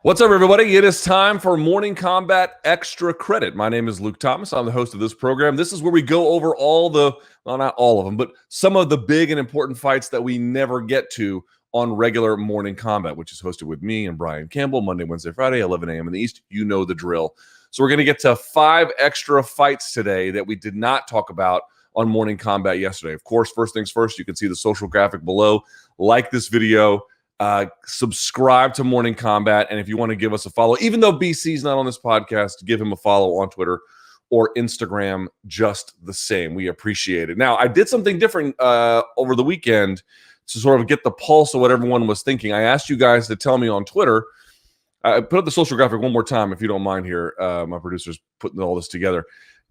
What's up, everybody? It is time for Morning Kombat Extra Credit. My name is Luke Thomas. I'm the host of this program. This is where we go over all the, well, not all of them, but some of the big and important fights that we never get to on regular Morning Kombat, which is hosted with me and Brian Campbell, Monday, Wednesday, Friday, 11 a.m. in the East. You know the drill. So we're going to get to 5 extra fights today that we did not talk about on Morning Kombat yesterday. Of course, first things first, you can see the social graphic below. Like this video. Subscribe to Morning Kombat, and if you want to give us a follow, even though BC's not on this podcast, give him a follow on Twitter or Instagram just the same. We appreciate it. Now, I did something different over the weekend to sort of get the pulse of what everyone was thinking. I asked you guys to tell me on Twitter. Put up the social graphic one more time, if you don't mind here. My producer's putting all this together.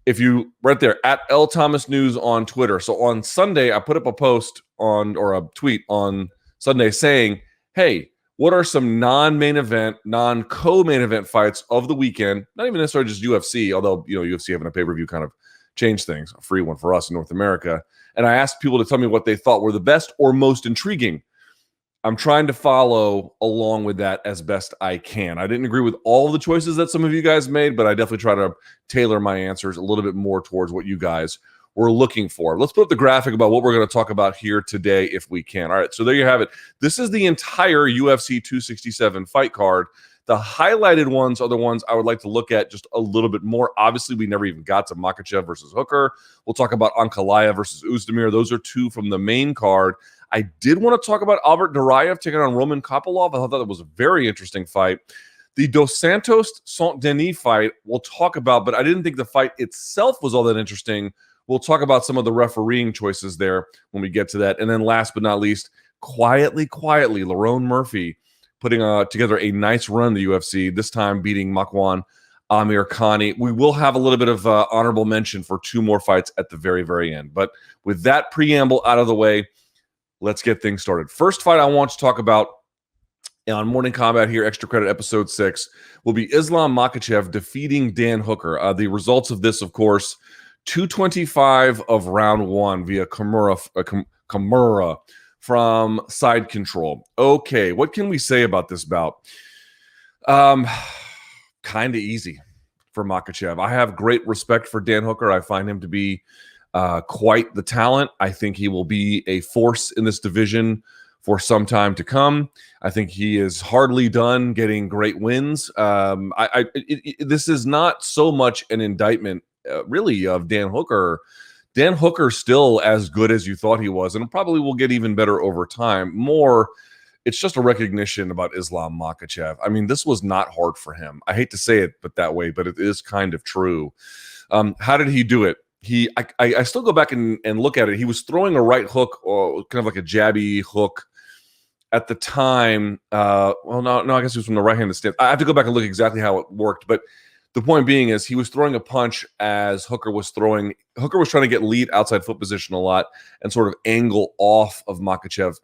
If you, right there, at L Thomas News on Twitter. So on Sunday, I put up a post on, or a tweet on Sunday saying, hey, what are some non-main event, non-co-main event fights of the weekend? Not even necessarily just UFC, although, you know, UFC having a pay-per-view kind of changed things. A free one for us in North America. And I asked people to tell me what they thought were the best or most intriguing. I'm trying to follow along with that as best I can. I didn't agree with all the choices that some of you guys made, but I definitely try to tailor my answers a little bit more towards what you guys we're looking for. Let's put up the graphic about what we're going to talk about here today if we can. All right, so there you have it. This is the entire UFC 267 fight card. The highlighted ones are the ones I would like to look at just a little bit more. Obviously, we never even got to Makhachev versus Hooker. We'll talk about Ankalaev versus Oezdemir. Those are two from the main card. I did want to talk about Albert Duraev taking on Roman KOPYLOV. I thought that was a very interesting fight. The Dos Santos SAINT-DENIS fight we'll talk about, but I didn't think the fight itself was all that interesting. We'll talk about some of the refereeing choices there when we get to that. And then last but not least, quietly, LERONE Murphy putting together a nice run in the UFC, this time beating MAKWAN, AMIRKHANI. We will have a little bit of honorable mention for 2 more fights at the very, very end. But with that preamble out of the way, let's get things started. First fight I want to talk about on Morning Kombat here, Extra Credit Episode 6, will be Islam Makhachev defeating Dan Hooker. The results of this, of course, 225 of round 1 via Kimura from side control. Okay, what can we say about this bout? Kind of easy for Makhachev. I have great respect for Dan Hooker. I find him to be quite the talent. I think he will be a force in this division for some time to come. I think he is hardly done getting great wins. This is not so much an indictment really of Dan Hooker. Dan Hooker's still as good as you thought he was, and probably will get even better over time. More, it's just a recognition about Islam Makhachev. I mean, this was not hard for him. I hate to say it but that way, but it is kind of true. How did he do it? I still go back and look at it. He was throwing a right hook, or kind of like a jabby hook at the time. Well, no, I guess it was from the right-handed stance. I have to go back and look exactly how it worked, but the point being is he was throwing a punch as Hooker was throwing. Hooker was trying to get lead outside foot position a lot and sort of angle off of Makhachev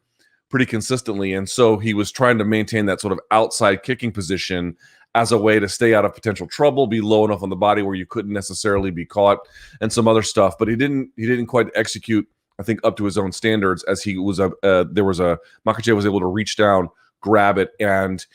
pretty consistently. And so he was trying to maintain that sort of outside kicking position as a way to stay out of potential trouble, be low enough on the body where you couldn't necessarily be caught, and some other stuff. But he didn't quite execute, I think, up to his own standards, as he was Makhachev was able to reach down, grab it, and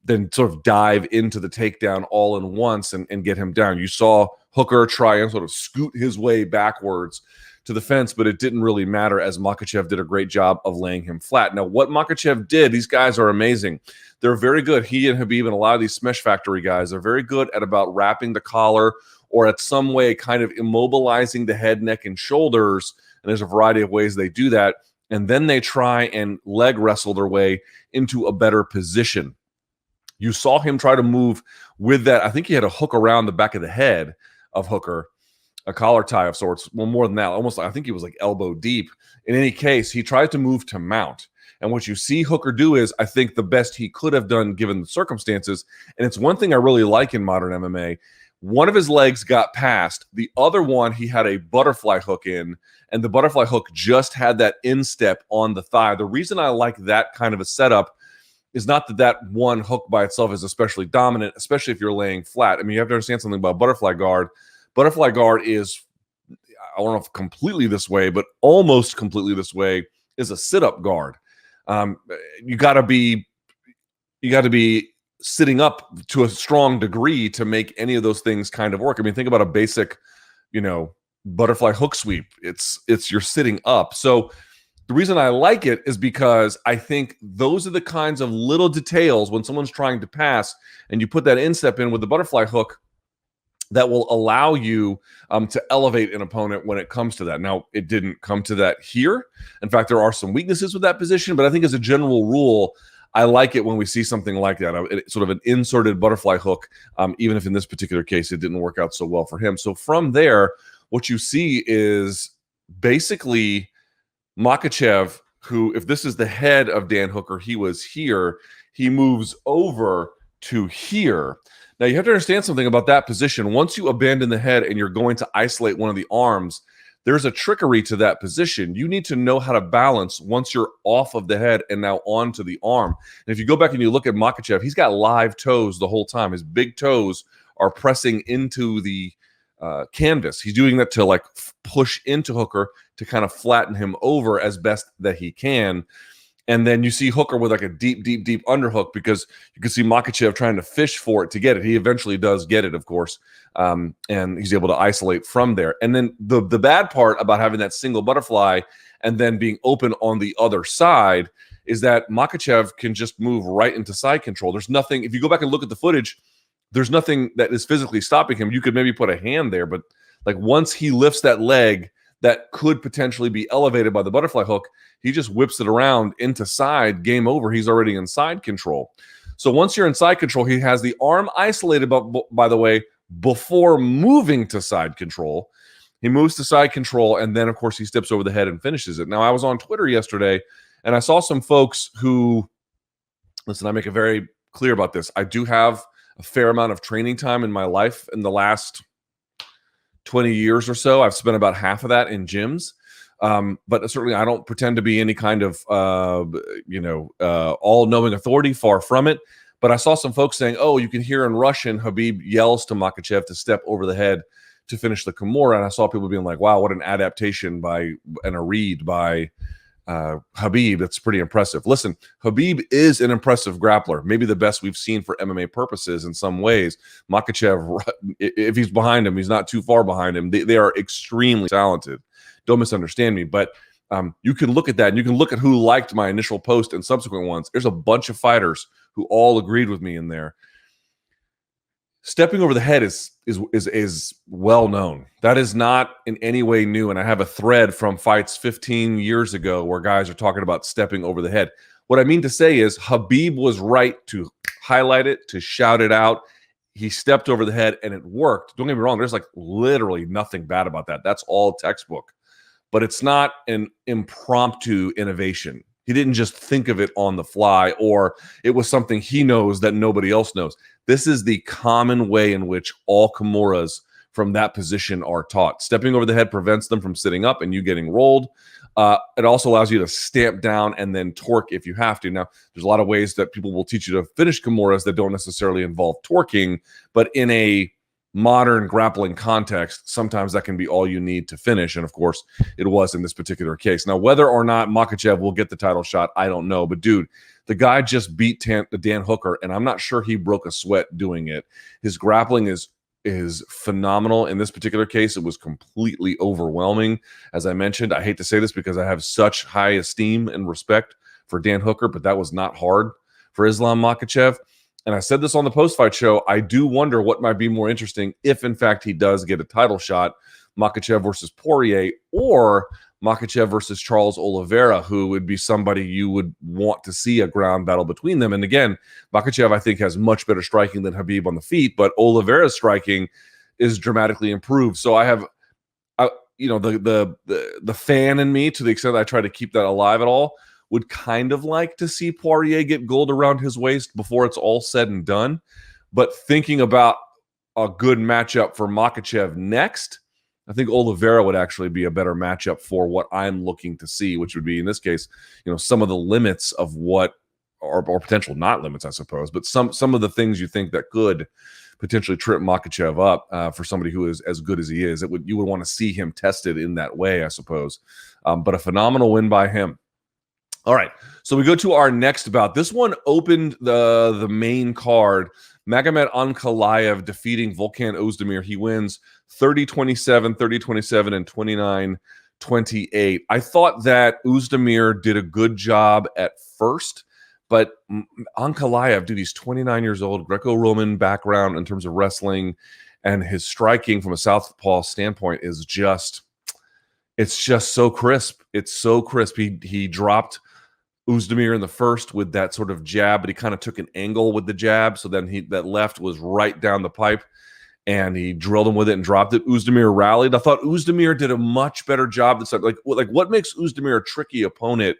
then sort of dive into the takedown all in once and get him down. You saw Hooker try and sort of scoot his way backwards to the fence, but it didn't really matter, as Makhachev did a great job of laying him flat. Now, what Makhachev did, these guys are amazing. They're very good. He and Habib and a lot of these Smash Factory guys are very good at about wrapping the collar or at some way kind of immobilizing the head, neck, and shoulders. And there's a variety of ways they do that. And then they try and leg wrestle their way into a better position. You saw him try to move with that. I think he had a hook around the back of the head of Hooker, a collar tie of sorts. Well, more than that, almost, I think he was like elbow deep. In any case, he tried to move to mount. And what you see Hooker do is, I think, the best he could have done given the circumstances. And it's one thing I really like in modern MMA. One of his legs got past. The other one, he had a butterfly hook in, and the butterfly hook just had that instep on the thigh. The reason I like that kind of a setup is not that one hook by itself is especially dominant, especially if you're laying flat. I mean, you have to understand something about butterfly guard. Butterfly guard is, I don't know if completely this way, but almost completely this way, is a sit-up guard. You got to be sitting up to a strong degree to make any of those things kind of work. I mean, think about a basic, butterfly hook sweep. It's you're sitting up. So the reason I like it is because I think those are the kinds of little details when someone's trying to pass and you put that instep in with the butterfly hook that will allow you to elevate an opponent when it comes to that. Now, it didn't come to that here. In fact, there are some weaknesses with that position, but I think as a general rule, I like it when we see something like that, sort of an inserted butterfly hook, even if in this particular case it didn't work out so well for him. So from there, what you see is basically Makhachev, who, if this is the head of Dan Hooker, he was here, he moves over to here. Now, you have to understand something about that position. Once you abandon the head and you're going to isolate one of the arms, there's a trickery to that position. You need to know how to balance once you're off of the head and now onto the arm. And if you go back and you look at Makhachev, he's got live toes the whole time. His big toes are pressing into the canvas. He's doing that to like push into Hooker to kind of flatten him over as best that he can. And then you see Hooker with like a deep underhook, because you can see Makhachev trying to fish for it to get it. He eventually does get it, of course, and he's able to isolate from there. And then the bad part about having that single butterfly and then being open on the other side is that Makhachev can just move right into side control. There's nothing, if you go back and look at the footage, there's nothing that is physically stopping him. You could maybe put a hand there, but like once he lifts that leg that could potentially be elevated by the butterfly hook, he just whips it around into side, game over. He's already in side control. So once you're in side control, he has the arm isolated, by the way, before moving to side control. He moves to side control, and then, of course, he steps over the head and finishes it. Now, I was on Twitter yesterday, and I saw some folks who, listen, I make it very clear about this. I do have a fair amount of training time in my life. In the last 20 years or so, I've spent about half of that in gyms. But certainly I don't pretend to be any kind of, all-knowing authority, far from it. But I saw some folks saying, oh, you can hear in Russian, Khabib yells to Makhachev to step over the head to finish the Kimura. And I saw people being like, wow, what an adaptation and a read by Khabib. That's pretty impressive. Listen, Khabib is an impressive grappler, maybe the best we've seen for MMA purposes in some ways. Makhachev, if he's behind him, he's not too far behind him. They are extremely talented. Don't misunderstand me, but you can look at that, and you can look at who liked my initial post and subsequent ones. There's a bunch of fighters who all agreed with me in there. Stepping over the head is well known. That is not in any way new. And I have a thread from fights 15 years ago where guys are talking about stepping over the head. What I mean to say is Khabib was right to highlight it, to shout it out. He stepped over the head and it worked. Don't get me wrong. There's like literally nothing bad about that. That's all textbook. But it's not an impromptu innovation. He didn't just think of it on the fly, or it was something he knows that nobody else knows. This is the common way in which all Kimuras from that position are taught. Stepping over the head prevents them from sitting up and you getting rolled. It also allows you to stamp down and then torque if you have to. Now, there's a lot of ways that people will teach you to finish Kimuras that don't necessarily involve torquing, but in a modern grappling context, sometimes that can be all you need to finish. And of course, it was in this particular case. Now, whether or not Makhachev will get the title shot, I don't know. But dude, the guy just beat Dan Hooker, and I'm not sure he broke a sweat doing it. His grappling is phenomenal. In this particular case, it was completely overwhelming. As I mentioned, I hate to say this because I have such high esteem and respect for Dan Hooker, but that was not hard for Islam Makhachev. And I said this on the post-fight show, I do wonder what might be more interesting if, in fact, he does get a title shot, Makhachev versus Poirier, or Makhachev versus Charles Oliveira, who would be somebody you would want to see a ground battle between them. And again, Makhachev, I think, has much better striking than Khabib on the feet, but Oliveira's striking is dramatically improved. So I have, the fan in me, to the extent that I try to keep that alive at all, would kind of like to see Poirier get gold around his waist before it's all said and done. But thinking about a good matchup for Makhachev next, I think Oliveira would actually be a better matchup for what I'm looking to see, which would be, in this case, some of the limits of what, or potential not limits, I suppose, but some of the things you think that could potentially trip Makhachev up for somebody who is as good as he is. You would want to see him tested in that way, I suppose. But a phenomenal win by him. All right, so we go to our next bout. This one opened the main card. Magomed Ankalaev defeating Volkan Oezdemir. He wins 30-27, 30-27, and 29-28. I thought that Oezdemir did a good job at first, but Ankalaev, dude, he's 29 years old, Greco-Roman background in terms of wrestling, and his striking from a southpaw standpoint is just, it's just so crisp. It's so crisp. He dropped Oezdemir in the first with that sort of jab, but he kind of took an angle with the jab. So then that left was right down the pipe, and he drilled him with it and dropped it. Oezdemir rallied. I thought Oezdemir did a much better job this time. Like what makes Oezdemir a tricky opponent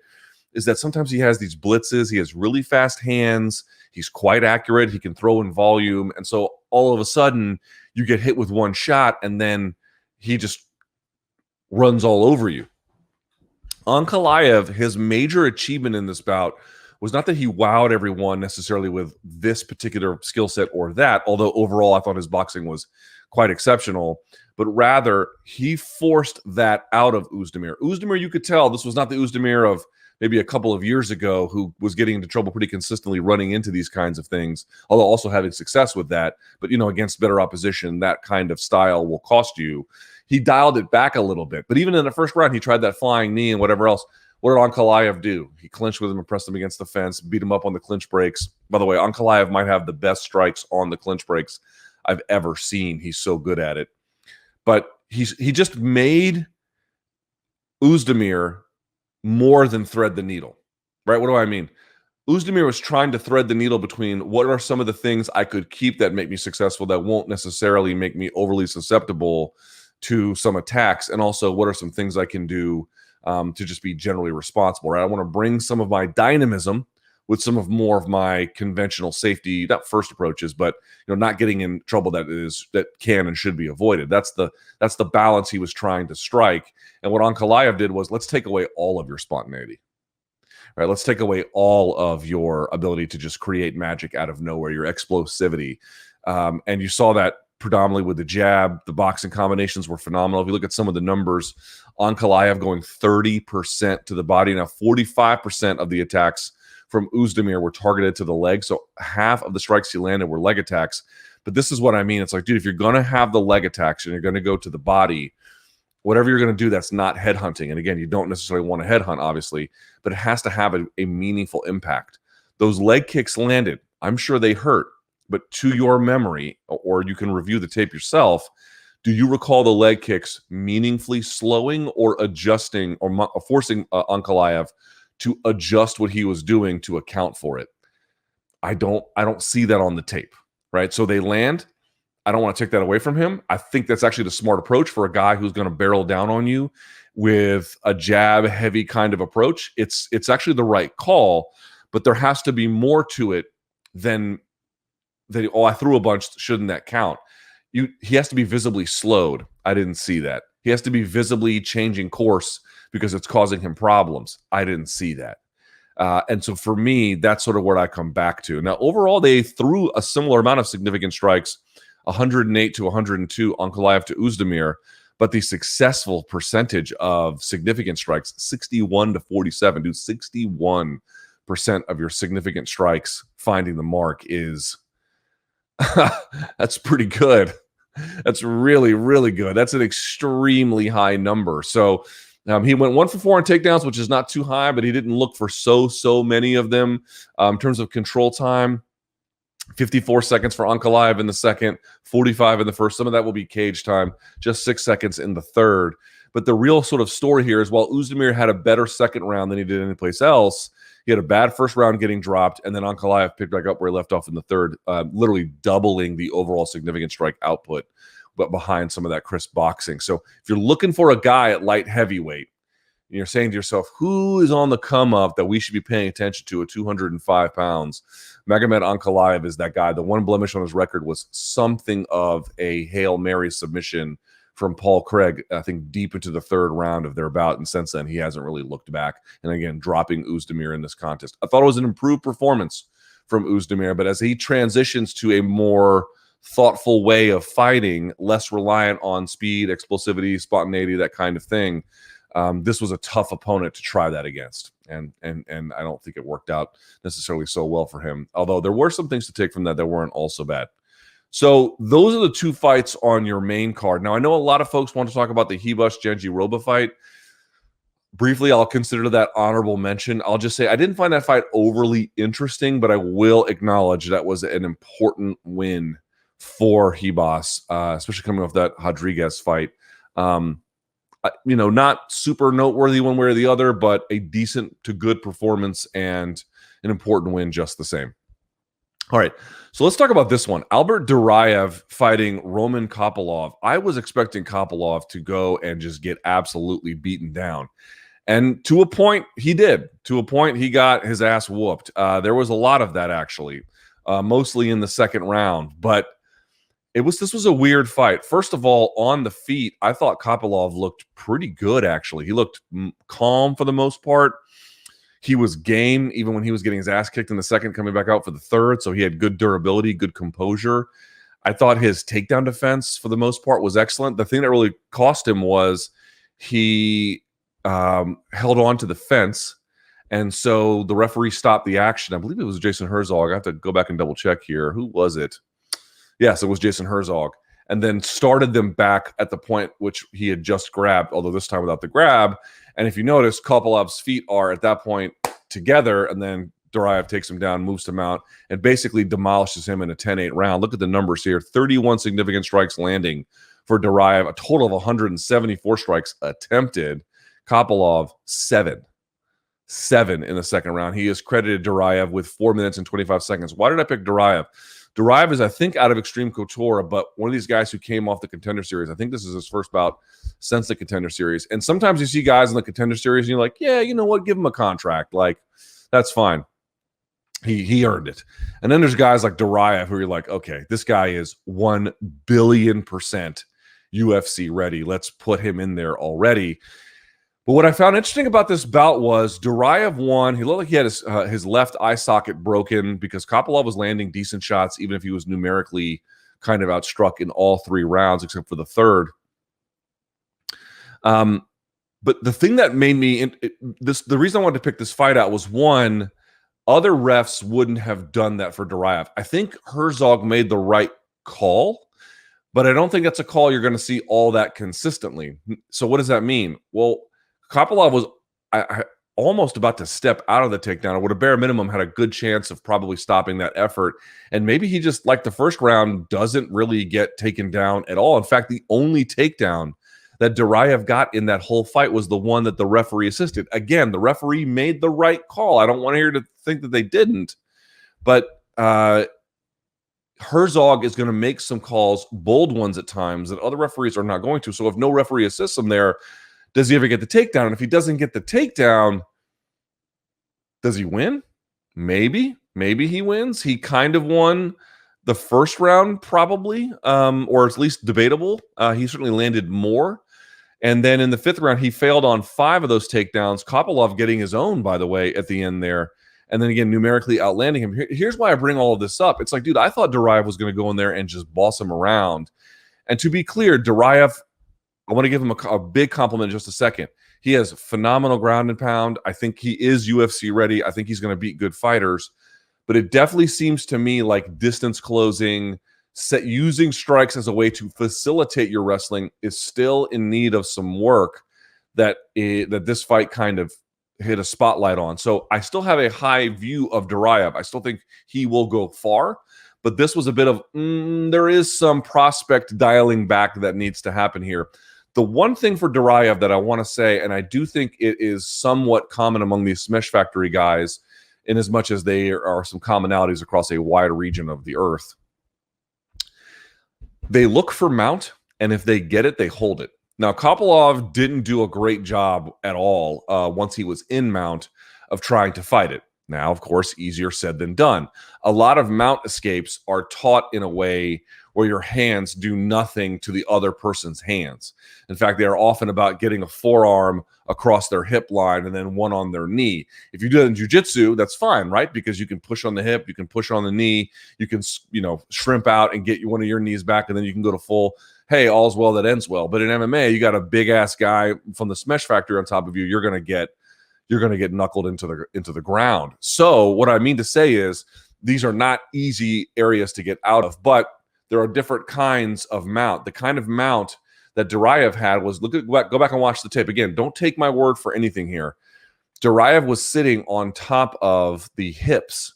is that sometimes he has these blitzes. He has really fast hands. He's quite accurate. He can throw in volume. And so all of a sudden you get hit with one shot, and then he just runs all over you. Ankalaev, his major achievement in this bout was not that he wowed everyone necessarily with this particular skill set or that, although overall I thought his boxing was quite exceptional, but rather he forced that out of Oezdemir. Oezdemir, you could tell this was not the Oezdemir of maybe a couple of years ago who was getting into trouble pretty consistently running into these kinds of things, although also having success with that. But, you know, against better opposition, that kind of style will cost you. He dialed it back a little bit. But even in the first round, he tried that flying knee and whatever else. What did Ankalaev do? He clinched with him and pressed him against the fence, beat him up on the clinch breaks. By the way, Ankalaev might have the best strikes on the clinch breaks I've ever seen. He's so good at it. But he just made Oezdemir more than thread the needle, right? What do I mean? Oezdemir was trying to thread the needle between what are some of the things I could keep that make me successful that won't necessarily make me overly susceptible to some attacks, and also what are some things I can do to just be generally responsible, right? I want to bring some of my dynamism with some of more of my conventional safety, not first approaches, but not getting in trouble that can and should be avoided. That's the balance he was trying to strike. And what Ankalaev did was, let's take away all of your spontaneity. Right, let's take away all of your ability to just create magic out of nowhere, your explosivity. And you saw that predominantly with the jab. The boxing combinations were phenomenal. If you look at some of the numbers, Ankalaev going 30% to the body. Now, 45% of the attacks from Oezdemir were targeted to the leg. So half of the strikes he landed were leg attacks. But this is what I mean. It's like, dude, if you're going to have the leg attacks and you're going to go to the body, whatever you're going to do, that's not headhunting. And again, you don't necessarily want to headhunt, obviously, but it has to have a meaningful impact. Those leg kicks landed. I'm sure they hurt. But to your memory, or you can review the tape yourself, do you recall the leg kicks meaningfully slowing or adjusting or forcing Ankalaev to adjust what he was doing to account for it? I don't see that on the tape, right? So they land. I don't want to take that away from him. I think that's actually the smart approach for a guy who's going to barrel down on you with a jab-heavy kind of approach. It's actually the right call, but there has to be more to it than that. Oh, I threw a bunch. Shouldn't that count? He has to be visibly slowed. I didn't see that. He has to be visibly changing course because it's causing him problems. I didn't see that. And so for me, that's sort of what I come back to. Now, overall, they threw a similar amount of significant strikes, 108 to 102, Ankalaev to Oezdemir, but the successful percentage of significant strikes, 61 to 47, dude, 61% of your significant strikes finding the mark is, that's pretty good. That's really, really good. That's an extremely high number. So he went 1 for 4 on takedowns, which is not too high, but he didn't look for so many of them. In terms of control time, 54 seconds for Ankalaev in the second, 45 in the first. Some of that will be cage time, just 6 seconds in the third. But the real sort of story here is, while Oezdemir had a better second round than he did anyplace else, he had a bad first round getting dropped, and then Ankalaev picked back up where he left off in the third, literally doubling the overall significant strike output, but behind some of that crisp boxing. So if you're looking for a guy at light heavyweight, and you're saying to yourself, who is on the come up that we should be paying attention to at 205 pounds? Magomed Ankalaev is that guy. The one blemish on his record was something of a Hail Mary submission from Paul Craig, I think deep into the third round of their bout. And since then, he hasn't really looked back. And again, dropping Oezdemir in this contest. I thought it was an improved performance from Oezdemir, but as he transitions to a more thoughtful way of fighting, less reliant on speed, explosivity, spontaneity, that kind of thing, this was a tough opponent to try that against. And I don't think it worked out necessarily so well for him. Although there were some things to take from that weren't all so bad. So those are the two fights on your main card. Now, I know a lot of folks want to talk about the Hibas Genji Roba fight. Briefly, I'll consider that honorable mention. I'll just say I didn't find that fight overly interesting, but I will acknowledge that was an important win for Hibas, especially coming off that Rodriguez fight. Not super noteworthy one way or the other, but a decent to good performance and an important win just the same. All right, so let's talk about this one. Albert Duraev fighting Roman KOPYLOV. I was expecting KOPYLOV to go and just get absolutely beaten down. And to a point, he did. To a point, he got his ass whooped. There was a lot of that, actually, mostly in the second round. But this was a weird fight. First of all, on the feet, I thought KOPYLOV looked pretty good, actually. He looked calm for the most part. He was game even when he was getting his ass kicked in the second, coming back out for the third. So he had good durability, good composure. I thought his takedown defense for the most part was excellent. The thing that really cost him was he held on to the fence. And so the referee stopped the action. I believe it was Jason Herzog. I have to go back and double check here. Who was it? Yes, it was Jason Herzog. And then started them back at the point which he had just grabbed, although this time without the grab. And if you notice, KOPYLOV's feet are at that point together, and then Duraev takes him down, moves him out, and basically demolishes him in a 10-8 round. Look at the numbers here. 31 significant strikes landing for Duraev, a total of 174 strikes attempted. KOPYLOV, 7 in the second round. He has credited Duraev with 4 minutes and 25 seconds. Why did I pick Duraev? Duraev is, I think, out of Extreme Couture, but one of these guys who came off the Contender Series. I think this is his first bout since the Contender Series. And sometimes you see guys in the Contender Series and you're like, yeah, you know what? Give him a contract. Like, that's fine. He earned it. And then there's guys like Duraev who you're like, okay, this guy is 1 billion% UFC ready. Let's put him in there already. But what I found interesting about this bout was Duraev won. He looked like he had his left eye socket broken because KOPYLOV was landing decent shots, even if he was numerically kind of outstruck in all 3 rounds, except for the third. But the thing that made me the reason I wanted to pick this fight out was, one, other refs wouldn't have done that for Duraev. I think Herzog made the right call, but I don't think that's a call you're going to see all that consistently. So what does that mean? Well, KOPYLOV was almost about to step out of the takedown, or would, at bare minimum, had a good chance of probably stopping that effort. And maybe he just, like the first round, doesn't really get taken down at all. In fact, the only takedown that Duraev got in that whole fight was the one that the referee assisted. Again, the referee made the right call. I don't want to think that they didn't. But Herzog is going to make some calls, bold ones at times, that other referees are not going to. So if no referee assists him there, does he ever get the takedown? And if he doesn't get the takedown, does he win? Maybe. Maybe he wins. He kind of won the first round, probably, or at least debatable. He certainly landed more. And then in the 5th round, he failed on 5 of those takedowns. KOPYLOV getting his own, by the way, at the end there. And then again, numerically outlanding him. Here's why I bring all of this up. It's like, dude, I thought Duraev was going to go in there and just boss him around. And to be clear, Duraev, I want to give him a big compliment in just a second. He has phenomenal ground and pound. I think he is UFC ready. I think he's going to beat good fighters. But it definitely seems to me like distance closing, using strikes as a way to facilitate your wrestling is still in need of some work that this fight kind of hit a spotlight on. So I still have a high view of Duraev. I still think he will go far. But this was a bit of, there is some prospect dialing back that needs to happen here. The one thing for Duraev that I want to say, and I do think it is somewhat common among these Smash Factory guys, in as much as there are some commonalities across a wide region of the earth. They look for mount, and if they get it, they hold it. Now, KOPYLOV didn't do a great job at all once he was in mount of trying to fight it. Now, of course, easier said than done. A lot of mount escapes are taught in a way where your hands do nothing to the other person's hands. In fact, they are often about getting a forearm across their hip line and then one on their knee. If you do it in jiu-jitsu, that's fine, right? Because you can push on the hip, you can push on the knee, you can, shrimp out and get one of your knees back, and then you can go to full hey, all's well that ends well. But in MMA, you got a big ass guy from the Smash Factory on top of you. You're gonna get knuckled into the ground. So what I mean to say is these are not easy areas to get out of, but there are different kinds of mount. The kind of mount that Duraev had was, go back and watch the tape. Again, don't take my word for anything here. Duraev was sitting on top of the hips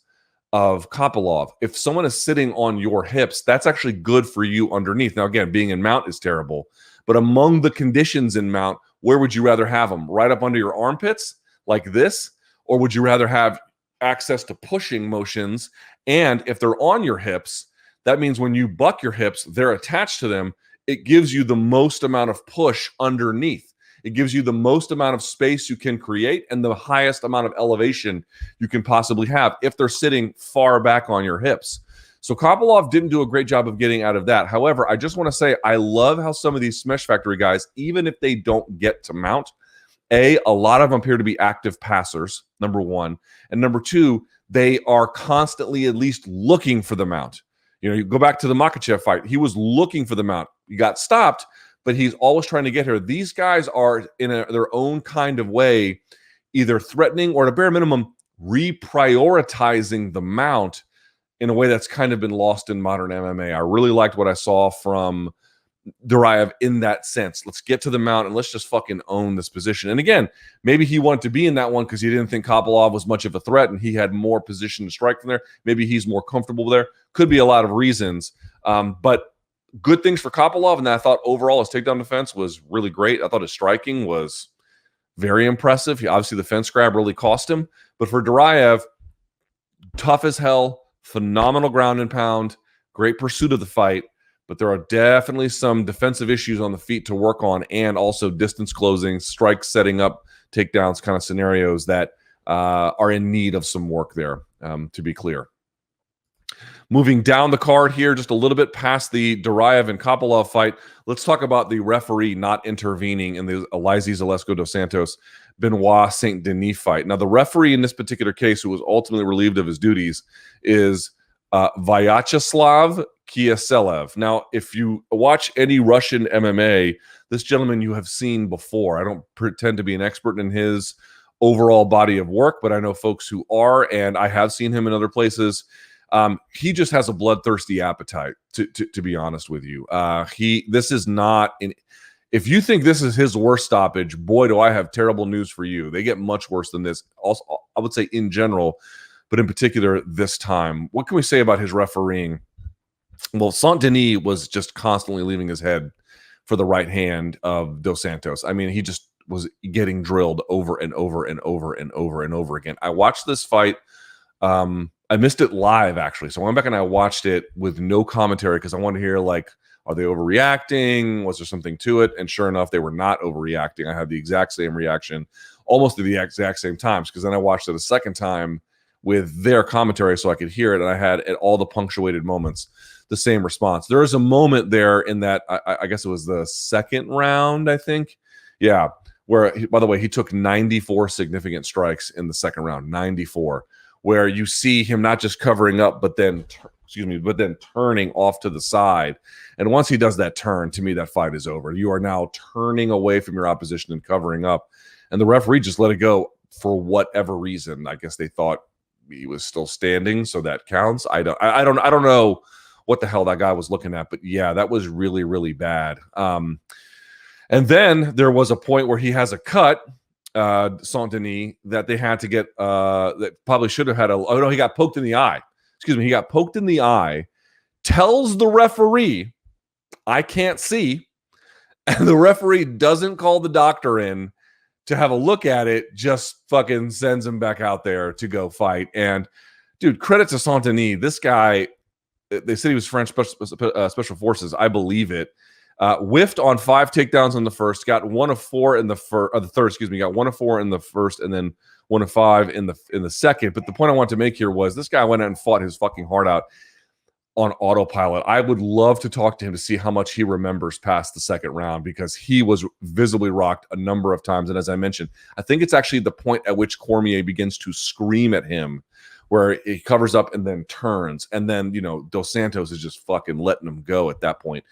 of KOPYLOV. If someone is sitting on your hips, that's actually good for you underneath. Now, again, being in mount is terrible, but among the conditions in mount, where would you rather have them? Right up under your armpits like this? Or would you rather have access to pushing motions? And if they're on your hips, that means when you buck your hips, they're attached to them. It gives you the most amount of push underneath. It gives you the most amount of space you can create and the highest amount of elevation you can possibly have if they're sitting far back on your hips. So KOPYLOV didn't do a great job of getting out of that. However, I just want to say I love how some of these Smash Factory guys, even if they don't get to mount, a lot of them appear to be active passers, number one. And number two, they are constantly at least looking for the mount. You know, you go back to the Makhachev fight. He was looking for the mount. He got stopped, but he's always trying to get her. These guys are in their own kind of way, either threatening or at a bare minimum, reprioritizing the mount in a way that's kind of been lost in modern MMA. I really liked what I saw from Duraev in that sense. Let's get to the mount and let's just fucking own this position. And again, maybe he wanted to be in that one because he didn't think KOPYLOV was much of a threat and he had more position to strike from there. Maybe he's more comfortable there. Could be a lot of reasons. But good things for KOPYLOV, and I thought overall his takedown defense was really great. I thought his striking was very impressive. Obviously, the fence grab really cost him. But for Duraev, tough as hell, phenomenal ground and pound, great pursuit of the fight. But there are definitely some defensive issues on the feet to work on, and also distance closing, strikes setting up, takedowns kind of scenarios that are in need of some work there, to be clear. Moving down the card here, just a little bit past the Duraev and KOPYLOV fight, let's talk about the referee not intervening in the ELIZEU ZALESKI dos Santos BENOIT SAINT-DENIS fight. Now, the referee in this particular case, who was ultimately relieved of his duties, is Vyacheslav Kieselev. Now, if you watch any Russian MMA, this gentleman you have seen before. I don't pretend to be an expert in his overall body of work, but I know folks who are, and I have seen him in other places. He just has a bloodthirsty appetite, to be honest with you. This is not if you think this is his worst stoppage, boy, do I have terrible news for you. They get much worse than this. Also, I would say in general, but in particular this time. What can we say about his refereeing? Well, SAINT-DENIS was just constantly leaving his head for the right hand of Dos Santos. I mean, he just was getting drilled over and over and over and over and over again. I watched this fight. I missed it live, actually. So I went back and I watched it with no commentary because I wanted to hear, like, are they overreacting? Was there something to it? And sure enough, they were not overreacting. I had the exact same reaction almost at the exact same times, because then I watched it a second time with their commentary so I could hear it, and I had at all the punctuated moments the same response. There was a moment there in that, I guess it was the second round, I think. Yeah, where, by the way, he took 94 significant strikes in the second round, 94, where you see him not just covering up, but then, turning off to the side. And once he does that turn, to me, that fight is over. You are now turning away from your opposition and covering up. And the referee just let it go for whatever reason. I guess they thought he was still standing, so that counts. I don't know what the hell that guy was looking at, but yeah, that was really, really bad. And then there was a point where he has a cut, SAINT-DENIS, that they had to get, that probably should have had oh no, he got poked in the eye. Excuse me, he got poked in the eye, tells the referee, I can't see, and the referee doesn't call the doctor in to have a look at it, just fucking sends him back out there to go fight. And dude, credit to SAINT-DENIS. This guy, they said he was French special forces. I believe it. Whiffed on 5 takedowns in the first, got 1 of 4 in the third, excuse me, got 1 of 4 in the first, and then 1 of 5 in the second. But the point I want to make here was this guy went out and fought his fucking heart out on autopilot. I would love to talk to him to see how much he remembers past the second round, because he was visibly rocked a number of times. And as I mentioned, I think it's actually the point at which Cormier begins to scream at him where he covers up and then turns. And then, you know, Dos Santos is just fucking letting him go at that point.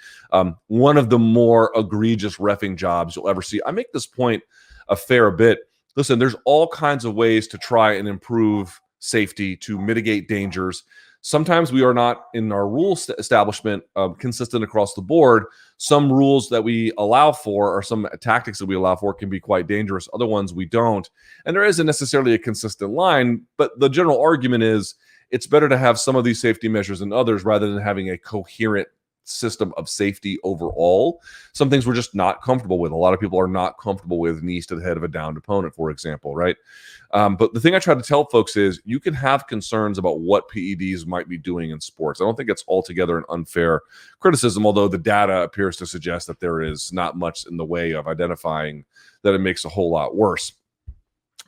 One of the more egregious reffing jobs you'll ever see. I make this point a fair bit. Listen, there's all kinds of ways to try and improve safety, to mitigate dangers. Sometimes we are not in our rules establishment consistent across the board. Some rules that we allow for, or some tactics that we allow for, can be quite dangerous. Other ones we don't. And there isn't necessarily a consistent line, but the general argument is it's better to have some of these safety measures than others rather than having a coherent system of safety overall. Some things we're just not comfortable with. A lot of people are not comfortable with knees to the head of a downed opponent, for example, right? But the thing I try to tell folks is you can have concerns about what PEDs might be doing in sports. I don't think it's altogether an unfair criticism, although the data appears to suggest that there is not much in the way of identifying that it makes a whole lot worse.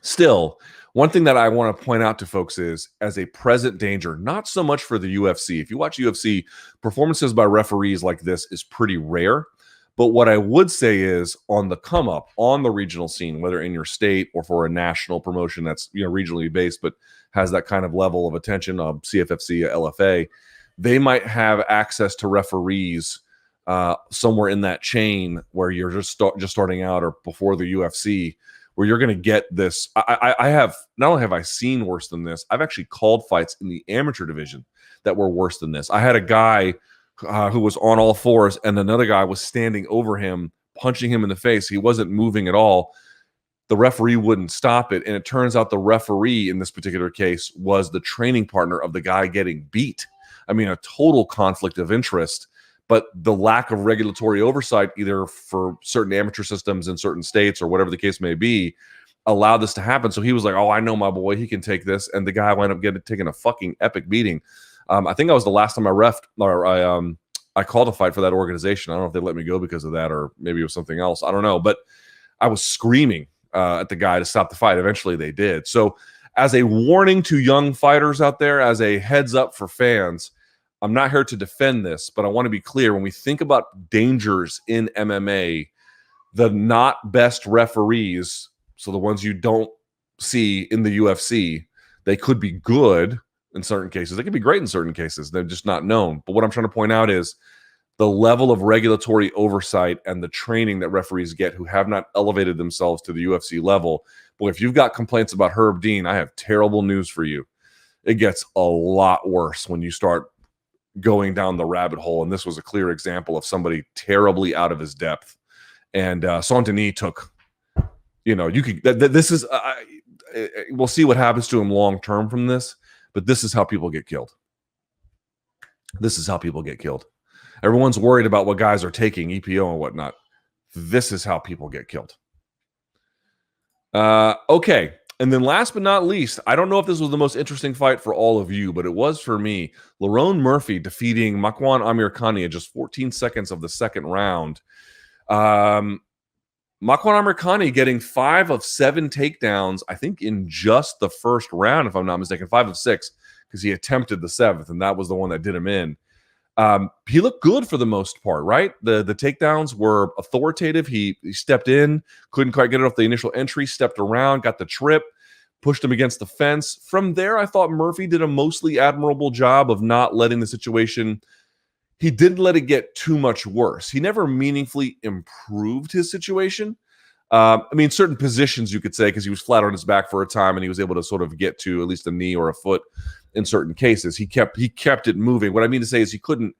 Still, one thing that I want to point out to folks is, as a present danger, not so much for the UFC. If you watch UFC, performances by referees like this is pretty rare. But what I would say is, on the come up, on the regional scene, whether in your state or for a national promotion that's, you know, regionally based but has that kind of level of attention, CFFC, LFA, they might have access to referees somewhere in that chain where you're just starting out, or before the UFC, where you're going to get this. I have, not only have I seen worse than this, I've actually called fights in the amateur division that were worse than this. I had a guy who was on all fours, and another guy was standing over him, punching him in the face. He wasn't moving at all. The referee wouldn't stop it, and it turns out the referee in this particular case was the training partner of the guy getting beat. I mean, a total conflict of interest. But the lack of regulatory oversight, either for certain amateur systems in certain states or whatever the case may be, allowed this to happen. So he was like, oh, I know my boy, he can take this. And the guy wound up taking a fucking epic beating. I think that was the last time I called a fight for that organization. I don't know if they let me go because of that, or maybe it was something else. I don't know. But I was screaming at the guy to stop the fight. Eventually they did. So as a warning to young fighters out there, as a heads up for fans, I'm not here to defend this, but I want to be clear. When we think about dangers in MMA, the not best referees, so the ones you don't see in the UFC, they could be good in certain cases. They could be great in certain cases. They're just not known. But what I'm trying to point out is the level of regulatory oversight and the training that referees get who have not elevated themselves to the UFC level. Boy, if you've got complaints about Herb Dean, I have terrible news for you. It gets a lot worse when you start going down the rabbit hole, and this was a clear example of somebody terribly out of his depth. And SAINT-DENIS took, you know, you could. This is. We'll see what happens to him long term from this, but this is how people get killed. This is how people get killed. Everyone's worried about what guys are taking, EPO and whatnot. This is how people get killed. Okay. And then last but not least, I don't know if this was the most interesting fight for all of you, but it was for me. LERONE Murphy defeating MAKWAN AMIRKHANI in just 14 seconds of the second round. MAKWAN AMIRKHANI getting 5 of 7 takedowns, I think, in just the first round, if I'm not mistaken. 5 of 6, because he attempted the 7th, and that was the one that did him in. He looked good for the most part, right? The takedowns were authoritative. He stepped in, couldn't quite get it off the initial entry, stepped around, got the trip, pushed him against the fence. From there, I thought Murphy did a mostly admirable job of not letting the situation. He didn't let it get too much worse. He never meaningfully improved his situation. I mean, certain positions you could say, because he was flat on his back for a time and he was able to sort of get to at least a knee or a foot in certain cases. He kept it moving. What I mean to say is he couldn't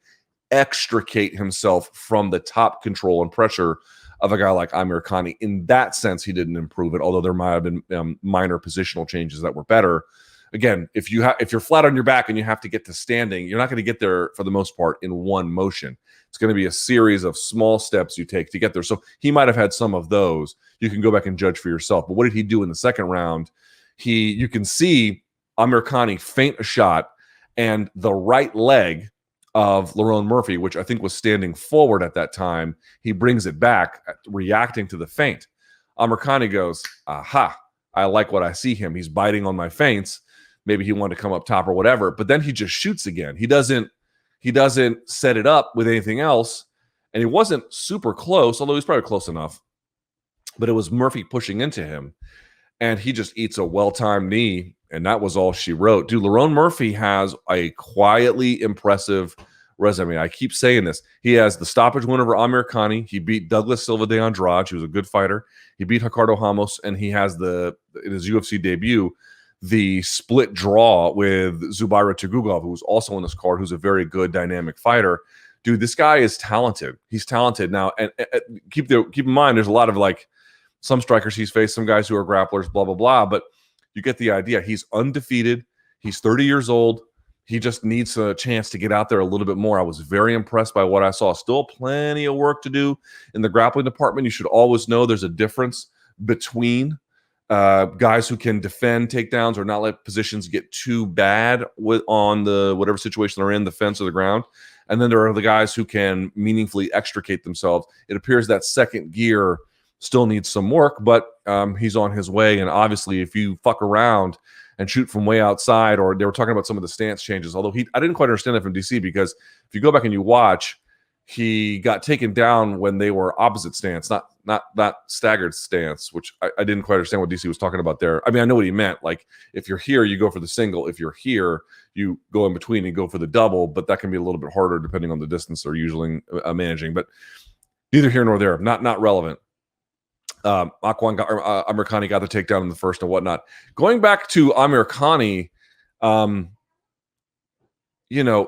extricate himself from the top control and pressure of a guy like AMIRKHANI. In that sense, he didn't improve it, although there might have been minor positional changes that were better. Again, if you're flat on your back and you have to get to standing, you're not going to get there for the most part in one motion. It's going to be a series of small steps you take to get there. So he might have had some of those. You can go back and judge for yourself. But what did he do in the second round? You can see AMIRKHANI feint a shot, and the right leg of LERONE Murphy, which I think was standing forward at that time, he brings it back, reacting to the feint. AMIRKHANI goes, aha, I like what I see him. He's biting on my feints. Maybe he wanted to come up top or whatever, but then he just shoots again. He doesn't set it up with anything else, and he wasn't super close, although he's probably close enough. But it was Murphy pushing into him, and he just eats a well-timed knee And that was all she wrote. Dude, Lerone Murphy has a quietly impressive resume. I keep saying this. He has the stoppage win over AMIRKHANI. He beat Douglas Silva de Andrade. He was a good fighter. He beat Ricardo Ramos, and he has in his UFC debut, the split draw with Zubaira Tugugov, who's also on this card, who's a very good dynamic fighter. Dude, this guy is talented. He's talented. Now, and keep in mind, there's a lot of like some strikers he's faced, some guys who are grapplers, blah, blah, blah. But you get the idea. He's undefeated. He's 30 years old. He just needs a chance to get out there a little bit more. I was very impressed by what I saw. Still plenty of work to do in the grappling department. You should always know there's a difference between guys who can defend takedowns or not let positions get too bad on the whatever situation they're in, the fence or the ground. And then there are the guys who can meaningfully extricate themselves. It appears that second gear still needs some work, but he's on his way. And obviously, if you fuck around and shoot from way outside, or they were talking about some of the stance changes, although I didn't quite understand that from DC, because if you go back and you watch, he got taken down when they were opposite stance, not staggered stance, which I didn't quite understand what DC was talking about there. I mean, I know what he meant. Like, if you're here, you go for the single. If you're here, you go in between and go for the double, but that can be a little bit harder depending on the distance they're usually managing. But neither here nor there, not relevant. MAKWAN AMIRKHANI got the takedown in the first and whatnot. Going back to AMIRKHANI,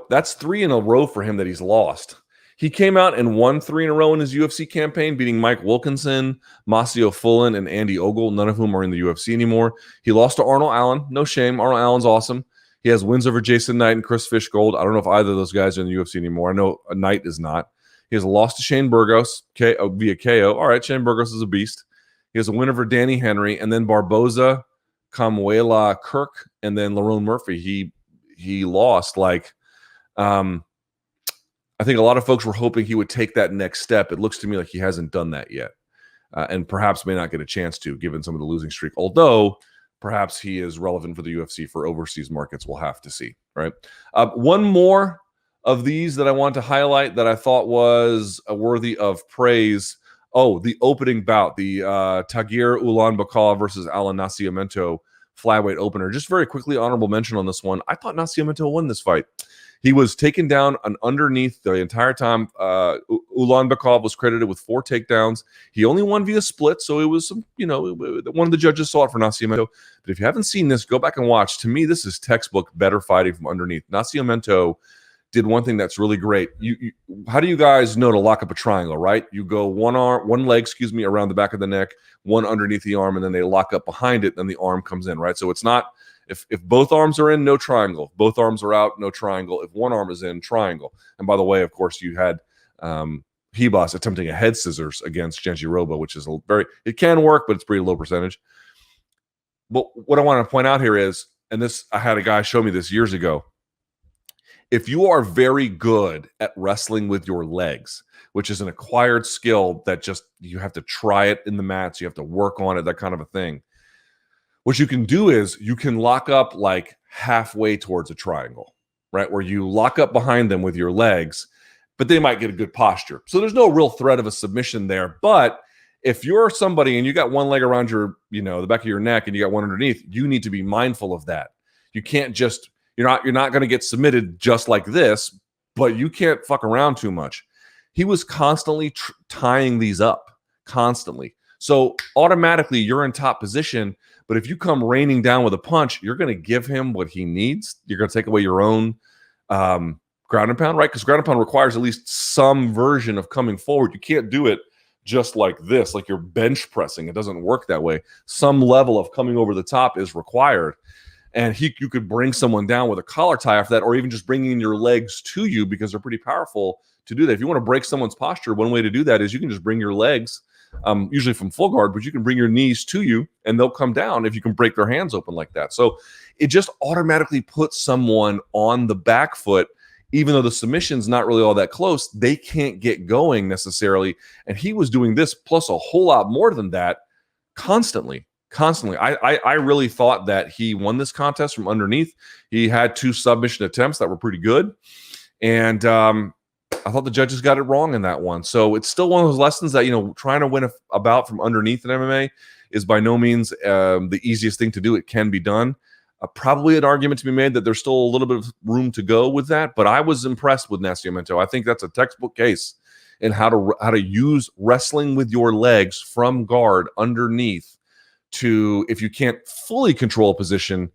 that's 3 in a row for him that he's lost. He came out and won 3 in a row in his UFC campaign, beating Mike Wilkinson, Masio Fullen, and Andy Ogle, none of whom are in the UFC anymore. He lost to Arnold Allen. No shame. Arnold Allen's awesome. He has wins over Jason Knight and Chris Fishgold. I don't know if either of those guys are in the UFC anymore. I know Knight is not. He has a loss to Shane Burgos via KO. All right, Shane Burgos is a beast. He has a win over Danny Henry, and then Barboza, Kamuela Kirk, and then Lerone Murphy. He lost. I think a lot of folks were hoping he would take that next step. It looks to me like he hasn't done that yet, and perhaps may not get a chance to, given some of the losing streak. Although perhaps he is relevant for the UFC for overseas markets. We'll have to see. Right. One more of these that I want to highlight that I thought was worthy of praise. Oh, the opening bout, the Tagir Ulanbekov versus Alan Nascimento flyweight opener. Just very quickly, honorable mention on this one. I thought Nascimento won this fight. He was taken down underneath the entire time. Ulanbekov was credited with 4 takedowns. He only won via split, so it was one of the judges saw it for Nascimento. But if you haven't seen this, go back and watch. To me, this is textbook better fighting from underneath. Nascimento did one thing that's really great. How do you guys know to lock up a triangle, right? You go one leg, around the back of the neck, one underneath the arm, and then they lock up behind it, then the arm comes in, right? So it's not, if both arms are in, no triangle. If both arms are out, no triangle. If one arm is in, triangle. And by the way, of course, you had Hibas attempting a head scissors against Genji Robo, which is it can work, but it's pretty low percentage. But what I want to point out here is, and this, I had a guy show me this years ago, if you are very good at wrestling with your legs, which is an acquired skill that just, you have to try it in the mats, you have to work on it, that kind of a thing. What you can do is you can lock up like halfway towards a triangle, right? Where you lock up behind them with your legs, but they might get a good posture. So there's no real threat of a submission there. But if you're somebody and you got one leg around your, the back of your neck and you got one underneath, you need to be mindful of that. You can't just, you're not going to get submitted just like this, but you can't fuck around too much. He was constantly tying these up, constantly. So automatically you're in top position, but if you come raining down with a punch, you're going to give him what he needs. You're going to take away your own ground and pound, right? Because ground and pound requires at least some version of coming forward. You can't do it just like this, like you're bench pressing. It doesn't work that way. Some level of coming over the top is required. And you could bring someone down with a collar tie after that, or even just bringing your legs to you, because they're pretty powerful to do that. If you want to break someone's posture, one way to do that is you can just bring your legs, usually from full guard, but you can bring your knees to you and they'll come down if you can break their hands open like that. So it just automatically puts someone on the back foot, even though the submission's not really all that close. They can't get going necessarily. And he was doing this plus a whole lot more than that constantly. I really thought that he won this contest from underneath. He had 2 submission attempts that were pretty good. And I thought the judges got it wrong in that one. So it's still one of those lessons that, trying to win a bout from underneath in MMA is by no means the easiest thing to do. It can be done. Probably an argument to be made that there's still a little bit of room to go with that, but I was impressed with Nascimento. I think that's a textbook case in how to use wrestling with your legs from guard underneath to, if you can't fully control a position,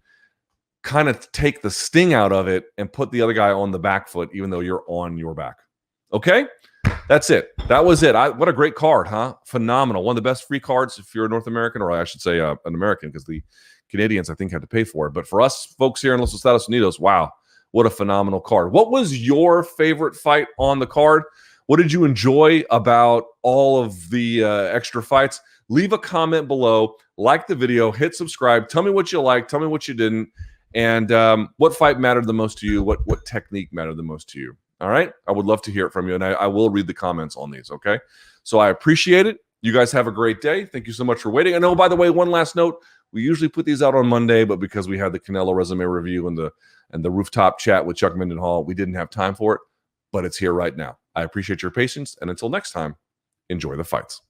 kind of take the sting out of it and put the other guy on the back foot, even though you're on your back. Okay? That's it. That was it. What a great card, huh? Phenomenal. One of the best free cards if you're a North American, or I should say an American, because the Canadians, I think, had to pay for it. But for us folks here in Los Estados Unidos, wow, what a phenomenal card. What was your favorite fight on the card? What did you enjoy about all of the extra fights? Leave a comment below, like the video, hit subscribe. Tell me what you liked, tell me what you didn't, and what fight mattered the most to you, what technique mattered the most to you. All right? I would love to hear it from you, and I will read the comments on these, okay? So I appreciate it. You guys have a great day. Thank you so much for waiting. And oh, by the way, one last note. We usually put these out on Monday, but because we had the Canelo resume review and the rooftop chat with Chuck Mindenhall, we didn't have time for it, but it's here right now. I appreciate your patience, and until next time, enjoy the fights.